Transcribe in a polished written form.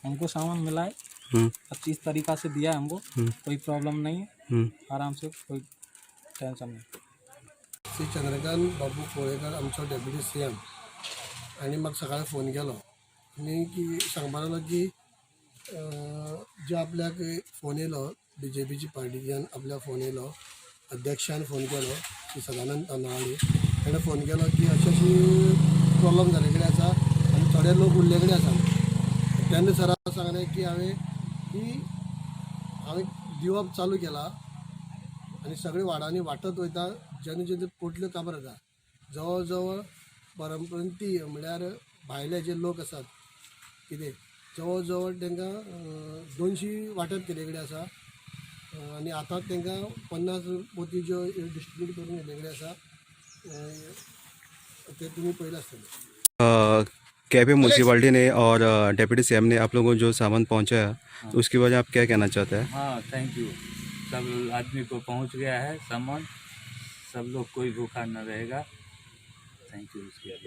हमको सामान मिला है, अच्छी तरीका से दिया है हमको, कोई प्रॉब्लम नहीं है, आराम से, कोई टेंशन नहीं। श्री चंद्रकांत बाबू कोळेकर आमचो डेप्युटी CM आणि म्हाका सकाळी फोन केलो आनी की सांगपा लागलो की जे आपल्याक फोन येयलो BJPची पार्टीच्यान आपल्याक फोन येयलो, अध्यक्षान फोन केलो की सदानंद तांदवाळे ताणें फोन केलो की अशी प्रॉब्लम जाले कडेन आसा आनी थोडे लोक उरले कडेन आसा। तेन्ना सरान सांगलें की हांवें दिवप चालू केला आनी सगळे वार्डांनी वाटत वयता, जेन्ना जेन्ना पोटल्यो काबार जाता जवळ जवळ परंपरांती म्हळ्यार भायले जे लोक आसात कितें जवळ जवळ तांकां 200 वाटप केले कडेन आसा आनी आतां तांकां 50 पोती ज्यो डिस्ट्रीब्यूट करून येले कडेन आसा ते तुमी पळयलां आसतलें। कैफे म्यूनसिपाल्टी ने और डेप्यूटी CM ने आप लोगों को जो सामान पहुंचाया, तो उसके बारे में आप क्या कहना चाहते हैं? हाँ, थैंक यू। सब आदमी को पहुंच गया है सामान, सब लोग कोई भूखा न रहेगा। थैंक यू उसके लिए।